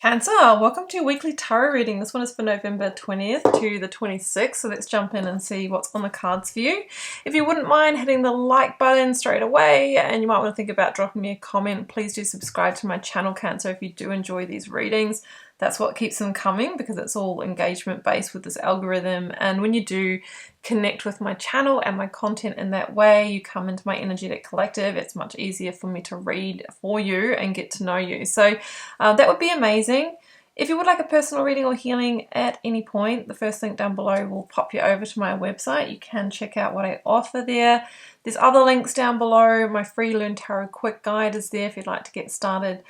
Cancer, welcome to your weekly tarot reading. This one is for November 20th to the 26th, so let's jump in and see what's on the cards for you. If you wouldn't mind hitting the like button straight away, and you might want to think about dropping me a comment, please do subscribe to my channel, Cancer, if you do enjoy these readings. That's what keeps them coming, because it's all engagement based with this algorithm, and when you do connect with my channel and my content in that way, you come into my energetic collective, it's much easier for me to read for you and get to know you. So that would be amazing. If you would like a personal reading or healing at any point, the first link down below will pop you over to my website. You can check out what I offer there. There's other links down below. My free Learn Tarot Quick Guide is there if you'd like to get started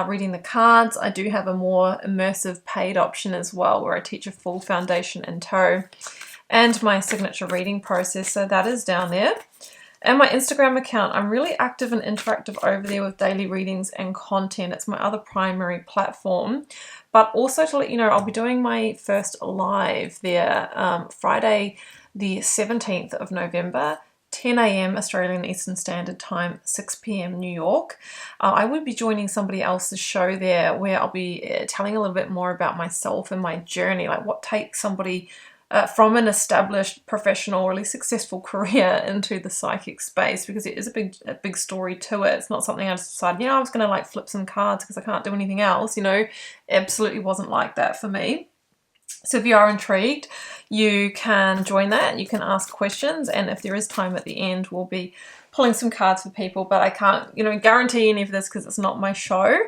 reading the cards. I do have a more immersive paid option as well, where I teach a full foundation in tarot and my signature reading process, so that is down there. And my Instagram account, I'm really active and interactive over there with daily readings and content. It's my other primary platform. But also to let you know, I'll be doing my first live there Friday the 17th of November, 10 a.m. Australian Eastern Standard Time, 6 p.m. New York. I will be joining somebody else's show there, where I'll be telling a little bit more about myself and my journey, like what takes somebody from an established professional, really successful career into the psychic space, because it is a big story to it. It's not something I just decided, I was going to like flip some cards because I can't do anything else, absolutely wasn't like that for me. So if you are intrigued, you can join that. You can ask questions, and if there is time at the end, we'll be pulling some cards for people, but I can't, guarantee any of this because it's not my show.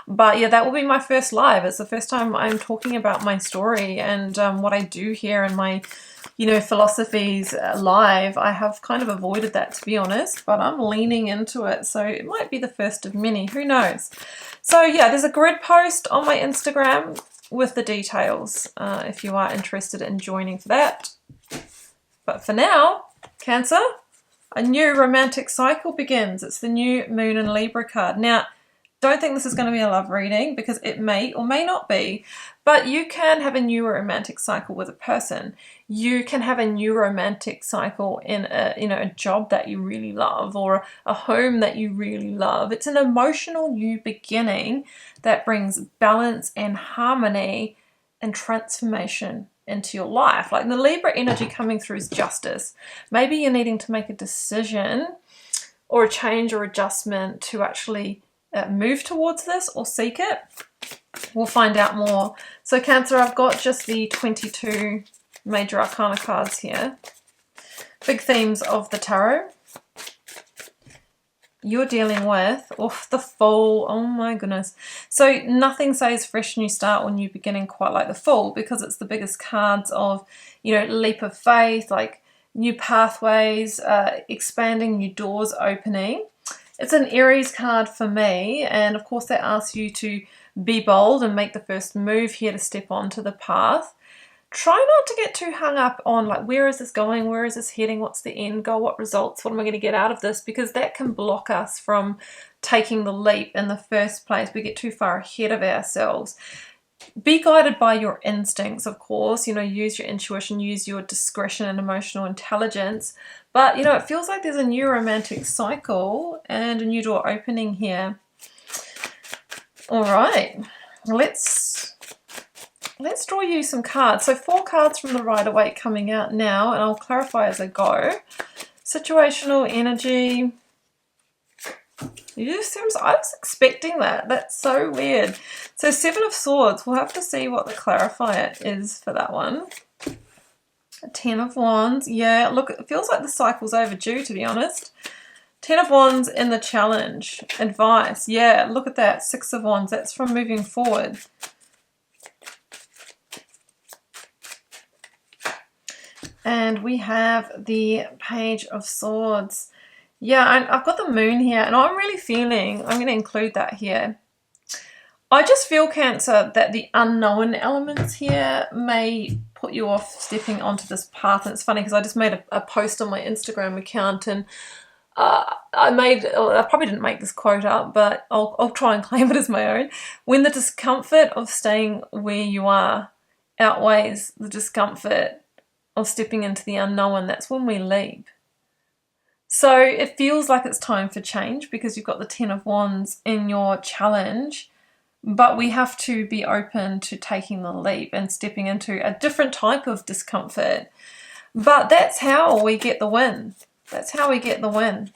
But yeah, that will be my first live. It's the first time I'm talking about my story and what I do here in my, philosophies live. I have kind of avoided that, to be honest, but I'm leaning into it. So it might be the first of many, who knows? So yeah, there's a grid post on my Instagram with the details if you are interested in joining for that. But for now, Cancer, a new romantic cycle begins. It's the new Moon and Libra card. Now, don't think this is going to be a love reading, because it may or may not be, but you can have a new romantic cycle with a person. You can have a new romantic cycle in a job that you really love, or a home that you really love. It's an emotional new beginning that brings balance and harmony and transformation into your life. Like the Libra energy coming through is justice. Maybe you're needing to make a decision or a change or adjustment to actually move towards this or seek it. We'll find out more. So Cancer, I've got just the 22 major arcana cards here. Big themes of the tarot. You're dealing with, the Fool, oh my goodness. So nothing says fresh new start or new beginning quite like the Fool, because it's the biggest cards of, leap of faith, like new pathways, expanding, new doors opening. It's an Aries card for me, and of course that asks you to be bold and make the first move here to step onto the path. Try not to get too hung up on like, where is this going? Where is this heading? What's the end goal? What results? What am I going to get out of this? Because that can block us from taking the leap in the first place. We get too far ahead of ourselves. Be guided by your instincts, of course. Use your intuition, use your discretion and emotional intelligence. But, it feels like there's a new romantic cycle and a new door opening here. All right, let's draw you some cards. So 4 cards from the Rider-Waite coming out now, and I'll clarify as I go. Situational energy. I was expecting that. That's so weird. So 7 of Swords. We'll have to see what the clarifier is for that one. 10 of Wands. Yeah, look, it feels like the cycle's overdue, to be honest. 10 of Wands in the challenge. Advice. Yeah, look at that. 6 of Wands. That's from moving forward. And we have the Page of Swords. Yeah, I've got the Moon here, and I'm really feeling, I'm going to include that here. I just feel, Cancer, that the unknown elements here may put you off stepping onto this path. And it's funny because I just made a post on my Instagram account, and I probably didn't make this quote up, but I'll try and claim it as my own. When the discomfort of staying where you are outweighs the discomfort of stepping into the unknown, that's when we leap. So it feels like it's time for change, because you've got the 10 of Wands in your challenge, but we have to be open to taking the leap and stepping into a different type of discomfort. But that's how we get the win. That's how we get the win.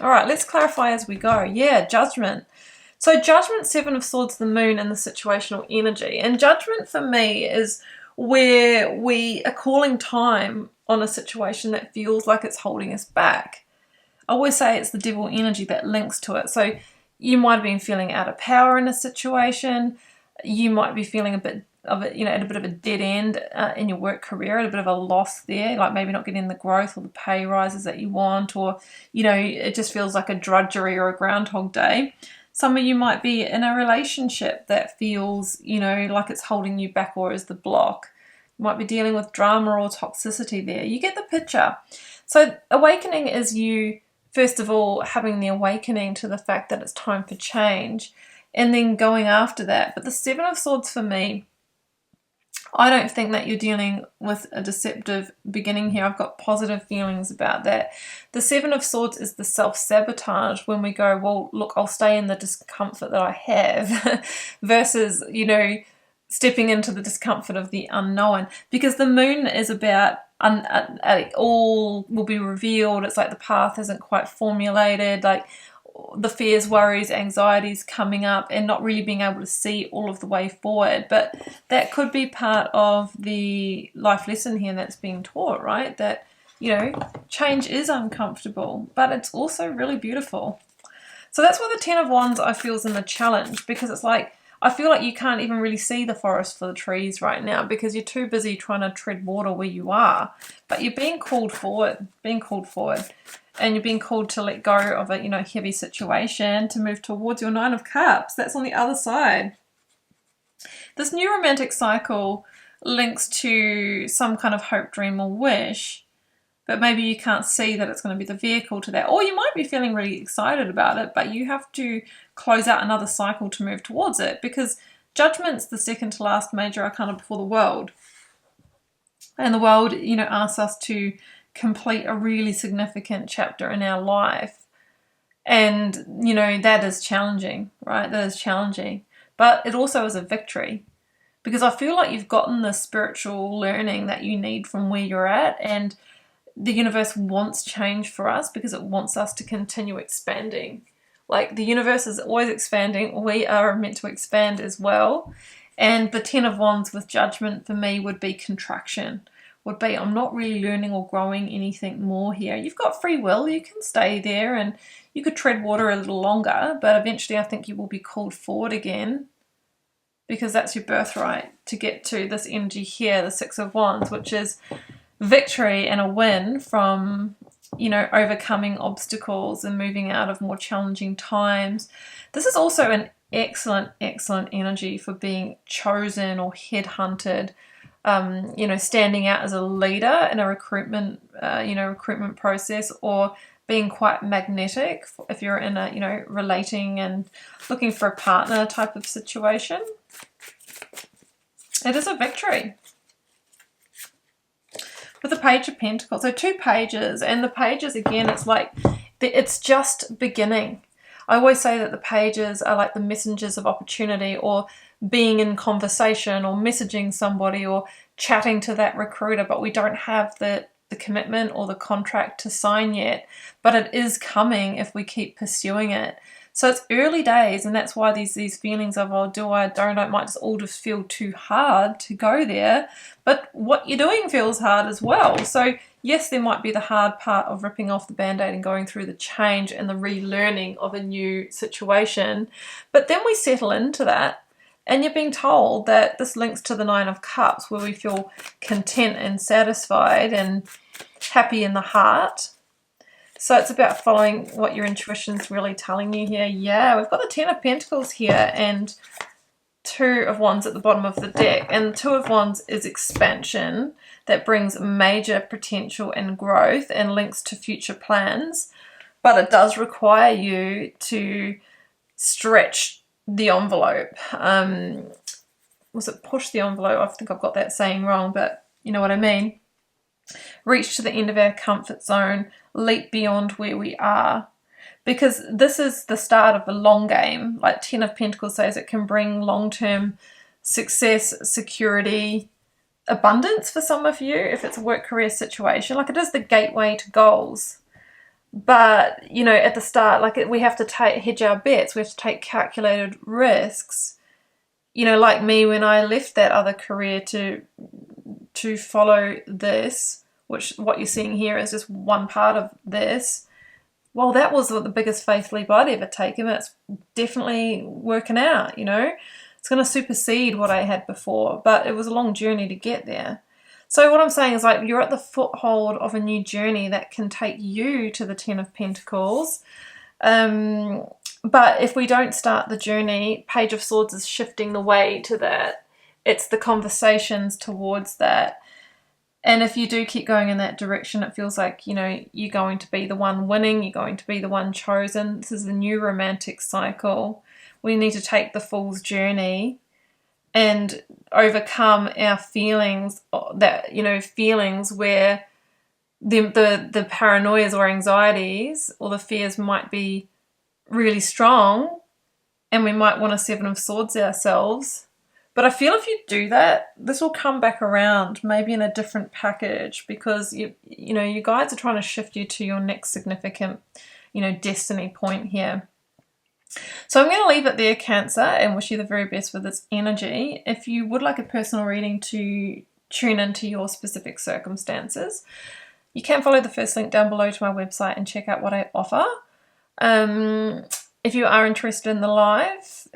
All right, let's clarify as we go. Yeah, judgment. So judgment, Seven of Swords, the moon, and the situational energy. And judgment for me is where we are calling time on a situation that feels like it's holding us back. I always say it's the devil energy that links to it. So you might have been feeling out of power in a situation. You might be feeling a bit of it, at a bit of a dead end in your work career, at a bit of a loss there, like maybe not getting the growth or the pay rises that you want, or, it just feels like a drudgery or a Groundhog Day. Some of you might be in a relationship that feels, like it's holding you back or is the block. You might be dealing with drama or toxicity there. You get the picture. So awakening is you, first of all, having the awakening to the fact that it's time for change and then going after that. But the Seven of Swords for me, I don't think that you're dealing with a deceptive beginning here. I've got positive feelings about that. The Seven of Swords is the self-sabotage when we go, well, look, I'll stay in the discomfort that I have versus, stepping into the discomfort of the unknown. Because the moon is about all will be revealed. It's like the path isn't quite formulated, like the fears, worries, anxieties coming up and not really being able to see all of the way forward. But that could be part of the life lesson here that's being taught, right? That, change is uncomfortable, but it's also really beautiful. So that's why the Ten of Wands I feel is in the challenge, because it's like, I feel like you can't even really see the forest for the trees right now because you're too busy trying to tread water where you are. But you're being called forward, and you're being called to let go of a, heavy situation, to move towards your Nine of Cups. That's on the other side. This new romantic cycle links to some kind of hope, dream, or wish, but maybe you can't see that it's going to be the vehicle to that. Or you might be feeling really excited about it, but you have to close out another cycle to move towards it, because Judgment's the second to last major arcana before the World. And the World, asks us to complete a really significant chapter in our life. And, that is challenging, right? That is challenging. But it also is a victory, because I feel like you've gotten the spiritual learning that you need from where you're at, and the universe wants change for us because it wants us to continue expanding. Like, the universe is always expanding. We are meant to expand as well. And the Ten of Wands with Judgment for me would be contraction. Would be, I'm not really learning or growing anything more here. You've got free will. You can stay there and you could tread water a little longer. But eventually I think you will be called forward again, because that's your birthright to get to this energy here, the Six of Wands, which is victory and a win from, overcoming obstacles and moving out of more challenging times. This is also an excellent, excellent energy for being chosen or headhunted, standing out as a leader in a recruitment process, or being quite magnetic if you're in a, relating and looking for a partner type of situation. It is a victory. With the Page of Pentacles, so 2 pages, and the pages, again, it's like, it's just beginning. I always say that the pages are like the messengers of opportunity, or being in conversation, or messaging somebody, or chatting to that recruiter, but we don't have the commitment or the contract to sign yet, but it is coming if we keep pursuing it. So it's early days, and that's why these feelings of, oh, do I, don't I, might just all just feel too hard to go there. But what you're doing feels hard as well. So yes, there might be the hard part of ripping off the Band-Aid and going through the change and the relearning of a new situation. But then we settle into that, and you're being told that this links to the Nine of Cups, where we feel content and satisfied and happy in the heart. So it's about following what your intuition's really telling you here. Yeah, we've got the Ten of Pentacles here and 2 of Wands at the bottom of the deck. And 2 of Wands is expansion that brings major potential and growth and links to future plans. But it does require you to stretch the envelope. Was it push the envelope? I think I've got that saying wrong, but you know what I mean. Reach to the end of our comfort zone, leap beyond where we are. because this is the start of a long game. Like 10 of Pentacles says, it can bring long-term success, security, abundance for some of you if it's a work career situation. Like, it is the gateway to goals. But, you know, at the start, like, we have to hedge our bets. We have to take calculated risks. You know, like me, when I left that other career to follow this, which what you're seeing here is just one part of this. Well, that was the biggest faith leap I'd ever taken. It's definitely working out, you know. It's going to supersede what I had before, but it was a long journey to get there. So what I'm saying is, like, you're at the foothold of a new journey that can take you to the 10 of Pentacles. But if we don't start the journey, Page of Swords is shifting the way to that. It's the conversations towards that. And if you do keep going in that direction, it feels like, you know, you're going to be the one winning, you're going to be the one chosen. This is a new romantic cycle. We need to take the Fool's journey and overcome our feelings, that, you know, feelings where the paranoias or anxieties or the fears might be really strong, and we might want a 7 of Swords ourselves. But I feel if you do that, this will come back around, maybe in a different package, because you know, your guides are trying to shift you to your next significant, you know, destiny point here. So I'm going to leave it there, Cancer, and wish you the very best with this energy. If you would like a personal reading to tune into your specific circumstances, you can follow the first link down below to my website and check out what I offer. If you are interested in the live,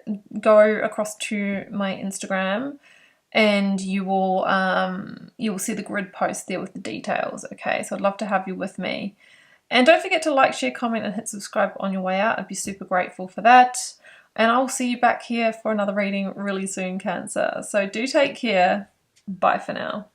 go across to my Instagram and you will see the grid post there with the details. Okay, so I'd love to have you with me. And don't forget to like, share, comment, and hit subscribe on your way out. I'd be super grateful for that. And I'll see you back here for another reading really soon, Cancer. So do take care. Bye for now.